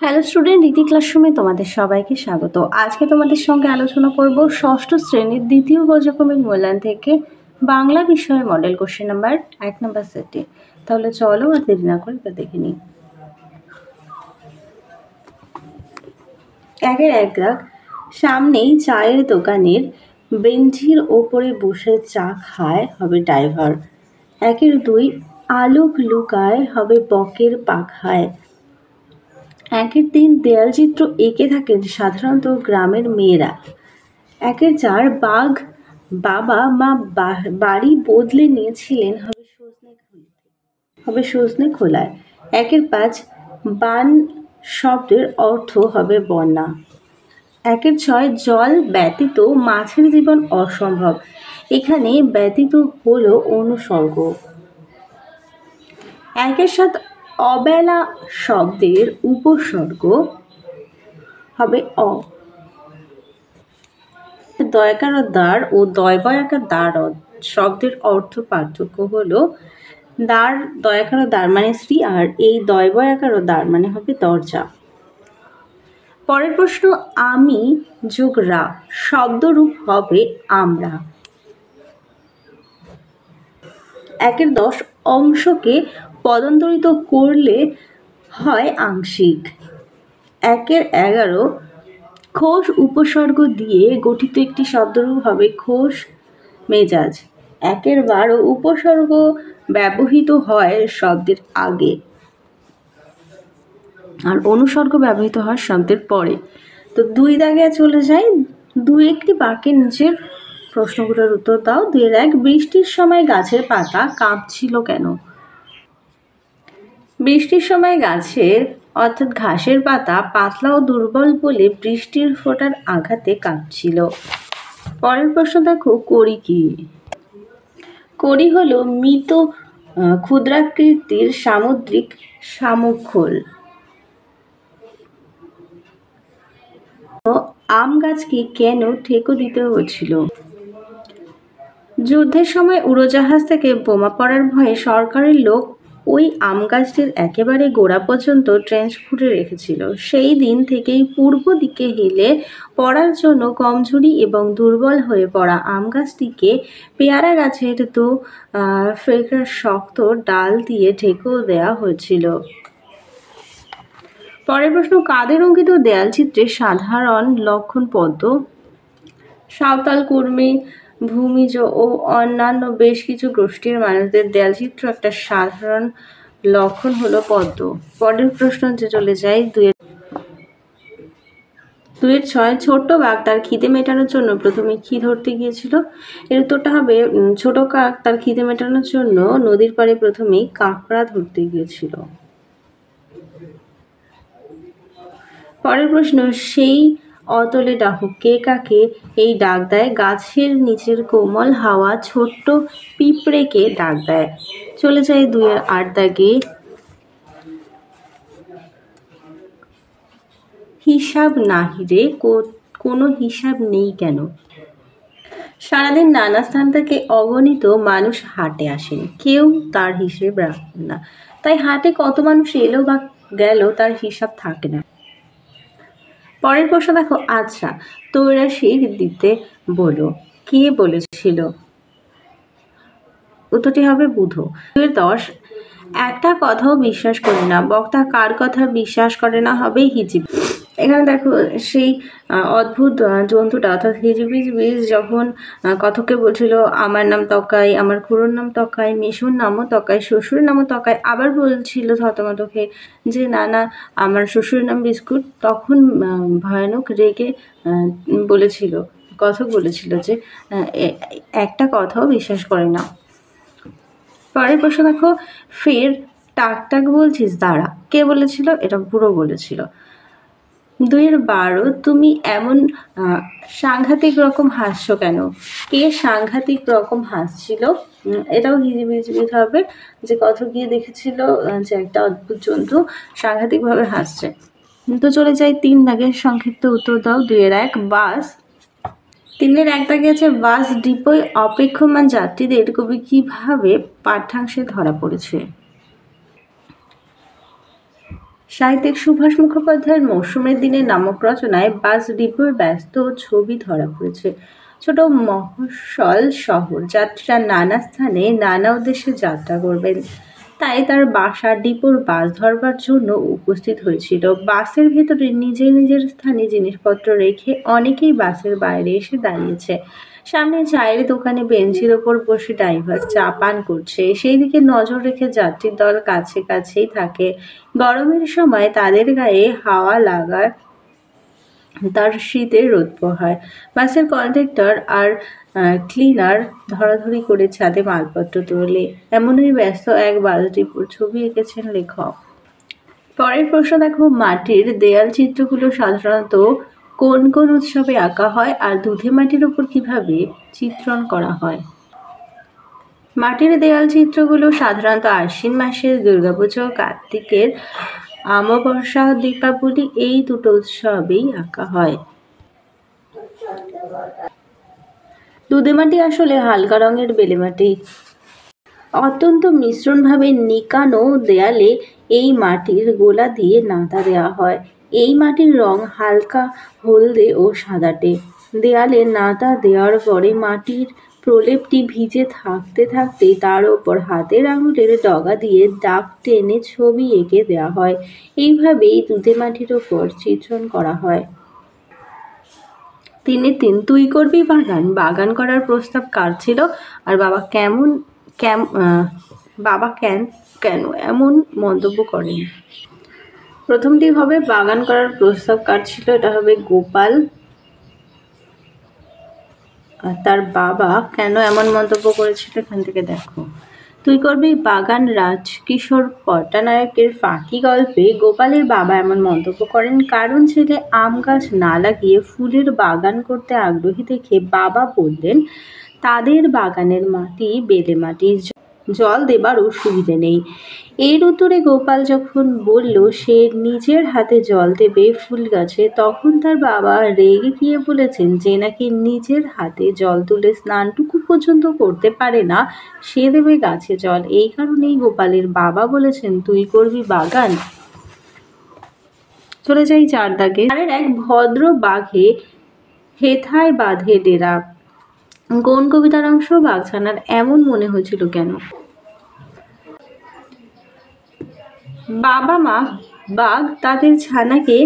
Hello student, রীতি ক্লাসরুমে তোমাদের সবাইকে স্বাগত। আজকে তোমাদের সঙ্গে আলোচনা করব ষষ্ঠ শ্রেণীর দ্বিতীয় পর্যায়ক্রমিক মূল্যায়ন থেকে বাংলা বিষয়ের মডেল কোশ্চেন নাম্বার 1 নম্বর সেটে। তাহলে চলো আর দেরি না করে দেখে নিই। একের এক দাগ, সামনেই চায়ের দোকানের বেঞ্চির ওপরে বসে চা খায় হবে ড্রাইভার। একের দুই, আলোক লুকায় হবে বকের পাখায়। একের তিন, দেয়াল চিত্র এঁকে থাকেন সাধারণত গ্রামের মেয়েরা। একের চার, বাঘ বাবা মা বাড়ি বদলে নিয়েছিলেন হবে সজনে খোলায়। একের পাঁচ, বান শব্দের অর্থ হবে বন্যা। একের ছয়, জল ব্যতীত মাছের জীবন অসম্ভব। এখানে ব্যতীত হলো অনুসর্গ। একের সাত, অবেলা শব্দের উপসর্গ হবে অ। দয়াকার দ্বার ও দয়বয়াকার দ্বার শব্দের অর্থ পার্থক্য হলো দ্বার, দয়াকার দ্বার মানে স্ত্রী, আর এই দয়বয়াকার দ্বার মানে হবে দরজা। পরের প্রশ্ন, আমি যোগ রা শব্দরূপ হবে আমরা। একের 10, অংশকে পদান্তরিত করলে হয় আংশিক। একের 11, খোশ উপসর্গ দিয়ে গঠিত একটি শব্দরূপ হবে খোশ মেজাজ। একের 12, উপসর্গ ব্যবহৃত হয় শব্দের আগে আর অনুসর্গ ব্যবহৃত হয় শব্দের পরে। তো 2 দাগে চলে যাই। 2 একটি বাক্যের নিচের প্রশ্নগুলোর উত্তর দাও। 2-1, বৃষ্টির সময় গাছের পাতা কাঁপছিল কেন? বৃষ্টির সময় গাছের অর্থাৎ ঘাসের পাতা পাতলা ও দুর্বল বলে বৃষ্টির ফোঁটার আঘাতে কাঁপছিল। পরের প্রশ্ন দেখো, কড়ি কি? কড়ি হলো মৃত ক্ষুদ্রাকৃতির সামুদ্রিক শামুকখোল। আম গাছকে কেন ঠেকো দিতে হয়েছিল? যুদ্ধের সময় উড়োজাহাজ থেকে বোমা পড়ার ভয়ে সরকারের লোক ওই আম গাছটির একেবারে গোড়া পর্যন্ত ট্রেঞ্চ খুঁড়ে রেখেছিল। সেই দিন থেকেই পূর্ব দিকে হেলে পড়ার জন্য কমজোরি এবং দুর্বল হয়ে পড়া আম গাছটিকে পেয়ারা গাছের ফেকার শক্ত ডাল দিয়ে ঠেকো দেওয়া হয়েছিল। পরের প্রশ্ন, কাদের অঙ্কিত দেয়াল চিত্রের সাধারণ লক্ষণ পদ্ম? সাঁওতাল, কুর্মী, ভূমিজ ও অন্যান্য বেশ কিছু গোষ্ঠীর মানুষদের দেয়ালচিত্র একটা সাধারণ লক্ষণ হলো পদ্ম। পরের প্রশ্ন চলে যাই 2-6, ছোট্ট বাঘ তার খিদে মেটানোর জন্য প্রথমে কি ধরতে গিয়েছিল? এর উত্তরটা হবে ছোট কাক তার খিদে মেটানোর জন্য নদীর পাড়ে প্রথমেই কাঁকড়া ধরতে গিয়েছিল। পরের প্রশ্ন, সেই অতলে ডাকুক, কে কাকে এই ডাক দেয়? গাছের নিচের কোমল হাওয়া ছোট্ট পিঁপড়েকে ডাক দেয়। চলে যায় 2-8 দাগে। হিসাব নাহি রে, কোনো হিসাব নেই কেন? সারাদিন নানা স্থান থেকে অগণিত মানুষ হাটে আসেন, কেউ তার হিসেব রাখেন না, তাই হাটে কত মানুষ এলো বা গেল তার হিসাব থাকে না। পরের প্রশ্ন দেখো, আচ্ছা তৈরাশিক দিতে বলো, কে বলেছিল? উত্তরটি হবে বুধ। 2-10, একটা কথাও বিশ্বাস করি না, বক্তা কার কথা বিশ্বাস করে না হবে হিজিব। এখানে দেখো সেই অদ্ভুত জন্তুটা অর্থাৎ হিজিবিজ যখন কথককে বলছিল আমার নাম তকাই, আমার খুড়োর নাম তকাই, মেসুর নামও তকাই, শ্বশুরের নামও তকাই, আবার বলছিল থতমতকে যে না না আমার শ্বশুরের নাম বিস্কুট, তখন ভয়ানক রেগে বলেছিল, কথক বলেছিল যে একটা কথাও বিশ্বাস করে না। পরের প্রশ্ন দেখো, ফের টাক টাক বলছিস দাঁড়া, কে বলেছিল? এটা বুড়ো বলেছিল। 2-12, তুমি এমন সাংঘাতিক রকম হাসছো কেন? কে সাংঘাতিক রকম হাসছিল? এটাও হিজিবিজিবিজ হবে, যে কথক গিয়ে দেখেছিল যে একটা অদ্ভুত জন্তু সাংঘাতিকভাবে হাসছে। তো চলে যাই 3 দাগের সংক্ষিপ্ত উত্তর দাও। 2-1, বাস। 3-1 দাগে আছে, বাস ডিপোয় অপেক্ষমান যাত্রীদের কবি কিভাবে পাঠ্যাংশে ধরা পড়েছে? সাহিত্যিক সুভাষ মুখোপাধ্যায়ের মৌসুমের দিনে নামক রচনায় বাস ডিপোর ব্যস্ত ছবি ধরা পড়েছে। ছোট মফস্বল শহর, যাত্রীরা নানা স্থানে নানা উদ্দেশ্যে যাত্রা করবেন, তাই তার বাসা ডিপোর বাস ধরবার জন্য উপস্থিত হয়েছিল। বাসের ভেতরে নিজের নিজের স্থানে জিনিসপত্র রেখে অনেকেই বাসের বাইরে এসে দাঁড়িয়েছে। সামনে চায়ের দোকানে বেঞ্চের ওপর বসে ড্রাইভার চা পান করছে, সেই দিকে নজর রেখে যাত্রীর দল কাছে কাছেই থাকে। গরমের সময় তাদের গায়ে হাওয়া লাগার তার শীতের রোদ পোহায়। বাসের কন্ডাক্টর আর ক্লিনার ধরাধরি করে ছাদে মালপত্র তোলে। এমনই ব্যস্ত এক বাস ডিপোর ছবি এঁকেছেন লেখক। পরের প্রশ্ন দেখো, মাটির দেয়াল চিত্রগুলো সাধারণত কোন কোন উৎসবে আঁকা হয় আর দুধে মাটির উপর কিভাবে চিত্রণ করা হয়? মাটির দেয়াল চিত্রগুলো সাধারণত আশ্বিন মাসের দুর্গাপুজো, কার্তিকের অমাবস্যা, দীপাবলি এই দুটো উৎসবেই আঁকা হয়। দুধে মাটি আসলে হালকা রঙের বেলে মাটি। অত্যন্ত মিশ্রণভাবে নিকানো দেয়ালে এই মাটির গোলা দিয়ে নাতা দেওয়া হয়। এই মাটির রং হালকা হলদে ও সাদাটে। দেয়ালে নাতা দেওয়ার পরে মাটির প্রলেপটি ভিজে থাকতে থাকতেই তার ওপর হাতের আঙুলের ডগা দিয়ে দাগ টেনে ছবি এঁকে দেওয়া হয়। এইভাবেই দুধে মাটির ওপর চিত্রণ করা হয়। 3 তুই করবি বাগান। বাগান করার প্রস্তাব কার ছিল আর বাবা কেন এমন মন্তব্য করেন? প্রথমটি হবে বাগান করার প্রস্তাব কার ছিল, এটা হবে গোপাল। আর তার বাবা কেন এমন মন্তব্য করেছিল এখান থেকে দেখো। তুই করবি বাগান রাজকিশোর পট্টনায়কের ফাঁকি গল্পে গোপালের বাবা এমন মন্তব্য করেন কারণ ছেলে আম গাছ না লাগিয়ে ফুলের বাগান করতে আগ্রহী দেখে বাবা বললেন তাদের বাগানের মাটি বেলে মাটি, জল দেবার সুবিধে নেই। এর উত্তরে গোপাল যখন বলল সে নিজের হাতে জল দেবে ফুল গাছে, তখন তার বাবা রেগে গিয়ে বলেছেন যে নাকি নিজের হাতে জল তুলে স্নানটুকু পর্যন্ত করতে পারে না সে দেবে গাছে জল। এই কারণেই গোপালের বাবা বলেছেন তুই করবি বাগান। চলে যাই 4 দাগে। এক ভদ্র বাঘে হেথায় বাঁধে ডেরা। কোন কবিতার অংশ? বাঘছানার এমন মনে হয়েছিল কেন? বাবা মা বাঘ তাদের ছানাকে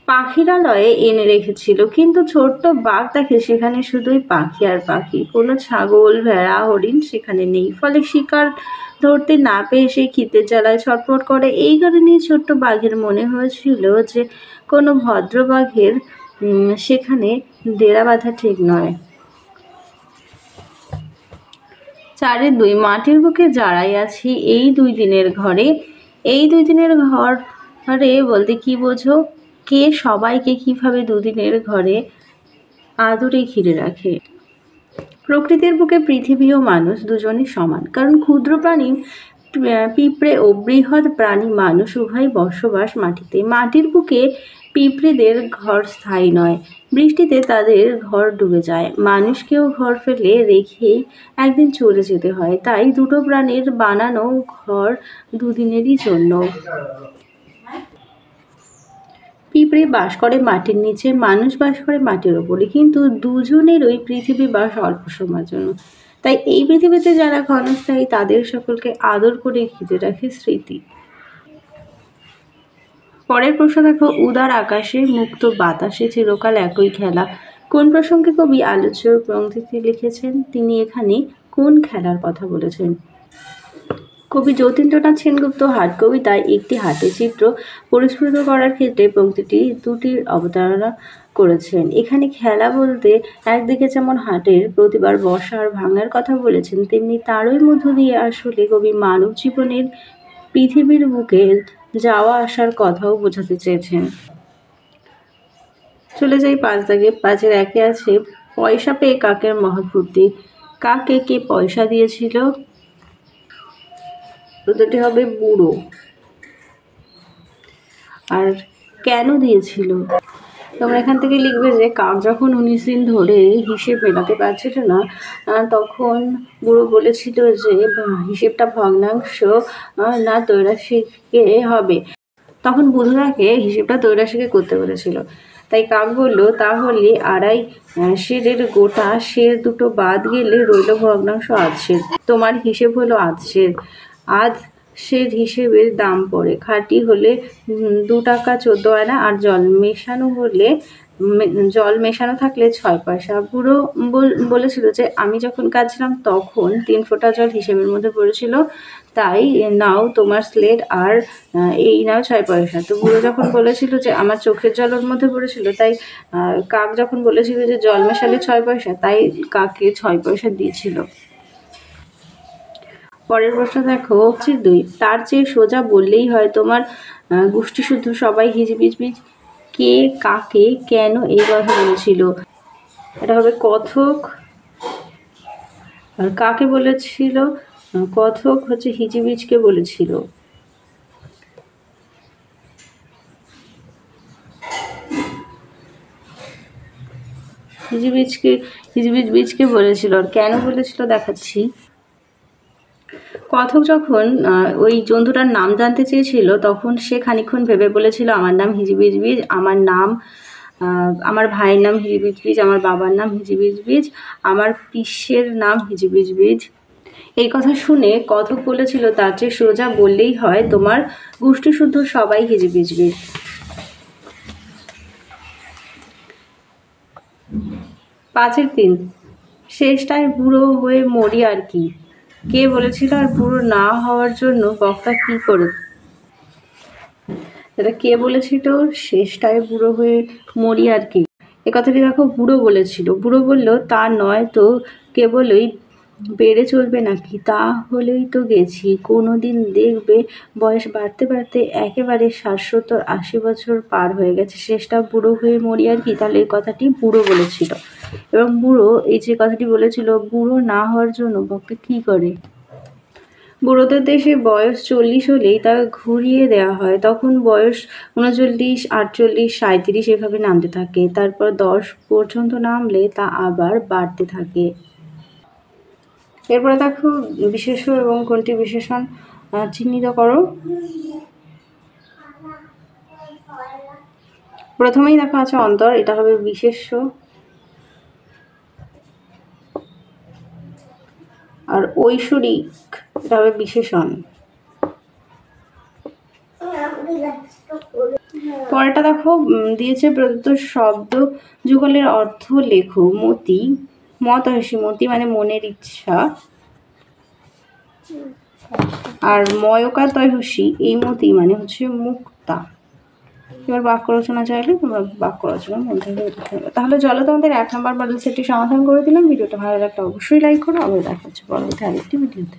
পাখিরালয়ে এনে রেখেছিল, কিন্তু ছোট্ট বাঘ দেখে সেখানে শুধুই পাখি আর পাখি, কোনো ছাগল, ভেড়া, হরিণ সেখানে নেই। ফলে শিকার ধরতে না পেয়ে সে খিদের জ্বালায় ছটফট করে। এই কারণেই ছোট্ট বাঘের মনে হয়েছিল যে কোনো ভদ্র বাঘের সেখানে ডেরা বাঁধা ঠিক নয়। 4-2 মাটির বুকে যারাই আছি এই 2 দিনের ঘরে। এই 2 দিনের ঘরে বলতে কি বোঝো? কে সবাইকে কিভাবে 2 দিনের ঘরে আদরে ঘিরে রাখে। প্রকৃতির বুকে পৃথিবী ও মানুষ দুজনই সমান, কারণ ক্ষুদ্র প্রাণী পিঁপড়ে ও বৃহৎ প্রাণী মানুষ উভয় বসবাস মাটিতে। মাটির বুকে পিঁপড়েদের ঘর স্থায়ী নয়, বৃষ্টিতে তাদের ঘর ডুবে যায়। মানুষকেও ঘর ফেলে রেখেই একদিন চলে যেতে হয়, তাই দুটো প্রাণীর বানানো ঘর 2 দিনেরই জন্য। পিঁপড়ে বাস করে মাটির নিচে, মানুষ বাস করে মাটির ওপরে, কিন্তু দুজনেরই পৃথিবী বাস অল্প সময়ের জন্য। তাই এই পৃথিবীতে যারা ক্ষণস্থায়ী তাদের সকলকে আদর করে ঘিরে রাখে স্মৃতি। পরের প্রশ্ন দেখো, উদার আকাশে মুক্ত বাতাসে চিরকাল একই খেলা। কোন প্রসঙ্গে কবি আলোচ্য পংক্তিটি লিখেছেন? তিনি এখানে কোন খেলার কথা বলেছেন? কবি যতীন্দ্রনাথ সেনগুপ্ত হাট কবিতায় একটি হাটের চিত্র পরিস্ফুট করার ক্ষেত্রে পংক্তিটি 2টির অবতারণা করেছেন। এখানে খেলা বলতে একদিকে যেমন হাটের প্রতিবার বসার ভাঙার কথা বলেছেন, তেমনি তারই মধ্য দিয়ে আসলে কবি মানব জীবনের পৃথিবীর বুকে যাওয়া আসার কথাও বোঝাতে চেয়েছেন। চলে যাই 5 দাগে। 5-এর 1-এ আছে পয়সা পেয়ে কাকের মহাফূর্তি। কাকে কে পয়সা দিয়েছিল? উত্তরটি হবে বুড়ো। আর কেন দিয়েছিল? তোমরা এখান থেকে লিখবে যে কাক যখন 19 দিন ধরে হিসেব মেলাতে পারছিল না, তখন বুড়ো বলেছিল যে হিসেবটা ভগ্নাংশ না ত্রৈরাশিকে হবে। তখন বুধুরাকে হিসেবটা তৈরাশিকে করতে বলেছিল। তাই কাক বলল, তাহলে আড়াই সেরের গোটা সের দুটো বাদ গেলে রইল ভগ্নাংশ আধ সের। তোমার হিসেব হলো আধ সের। আধ সের হিসেবের দাম পড়ে খাঁটি হলে 2 টাকা 14 আনা, আর জল মেশানো থাকলে 6 পয়সা। বুড়ো বলেছিল যে আমি যখন কাঁদছিলাম তখন 3 ফোঁটা জল হিসেবের মধ্যে পড়েছিল, তাই নাও তোমার স্লেট, আর এই নাও 6 পয়সা। তো বুড়ো যখন বলেছিল যে আমার চোখের জল ওর মধ্যে পড়েছিল, তাই কাক যখন বলেছিল যে জল মেশালে 6 পয়সা, তাই কাককে 6 পয়সা দিয়েছিল। পরের প্রশ্ন দেখো, 2 তার চেয়ে সোজা বললেই হয় তোমার গোষ্ঠী শুদ্ধ সবাই হিজিবিজবিজ। কে কাকে কেন এই কথা বলেছিল? এটা হবে কথক। আর কাকে বলেছিল? কথক হচ্ছে হিজিবিজকে বলেছিল। হিজিবিজকে বলেছিল। আর কেন বলেছিল দেখাচ্ছি। কথক যখন ওই জন্তুটার নাম জানতে চেয়েছিল, তখন সে খানিকক্ষণ ভেবে বলেছিল, আমার নাম হিজিবিজবিজ, আমার ভাইয়ের নাম হিজিবিজবিজ, আমার বাবার নাম হিজিবিজবিজ, আমার পিসের নাম হিজিবিজবিজ। এই কথা শুনে কথক বলেছিল, তার চেয়ে সোজা বললেই হয় তোমার গোষ্ঠী শুদ্ধ সবাই হিজিবিজবিজ। 5-3 শেষটায় বুড়ো হয়ে মরি আর কি। কে বলেছিল? আর বুড়ো না হওয়ার জন্য বক্তা কি করে? এটা কে বলেছিল? শেষটায় বুড়ো হয়ে মরি আর কি। এ কথাটি দেখো বুড়ো বলেছিল। বুড়ো বলল, তা নয় তো কেবলই বেড়ে চলবে নাকি? তাহলেই তো গেছি। কোনো দিন দেখবে বয়স বাড়তে বাড়তে একেবারে 60-70-80 বছর পার হয়ে গেছে। শেষটা বুড়ো হয়ে মরি আর কি। তাহলে এই কথাটি বুড়ো বলেছিল। এবং বুড়ো এই যে কথাটি বলেছিল, বুড়ো না হওয়ার জন্য বক্তা কী করে? বুড়োদের দেশে বয়স 40 হলেই তা ঘুরিয়ে দেওয়া হয়। তখন বয়স 39, 48, 37 এভাবে নামতে থাকে। তারপর 10 পর্যন্ত নামলে তা আবার বাড়তে থাকে। এরপরে দেখো বিশেষ্য এবং কোনটি বিশেষণ চিহ্নিত করো। প্রথমেই দেখো আছে অন্তর, এটা হবে বিশেষ্য। আর ঐশ্বরিক, এটা হবে বিশেষণ। পরেরটা দেখো দিয়েছে প্রদত্ত শব্দ যুগলের অর্থ লেখো। মতি, মতহসি, মতি মানে মনের ইচ্ছা। আর ময়কাতয়সী, এই মতি মানে হচ্ছে মুক্তা। এবার বাক্য রচনা চাইলে তোমরা বাক্য রচনা মন থেকে নেবে। তাহলে চলো তোমাদের 1 নম্বর মডেল সেটটি সমাধান করে দিলাম। ভিডিওটা ভালো লাগলে অবশ্যই লাইক করো। আবার দেখা হচ্ছে পরবর্তী আরেকটি ভিডিওতে।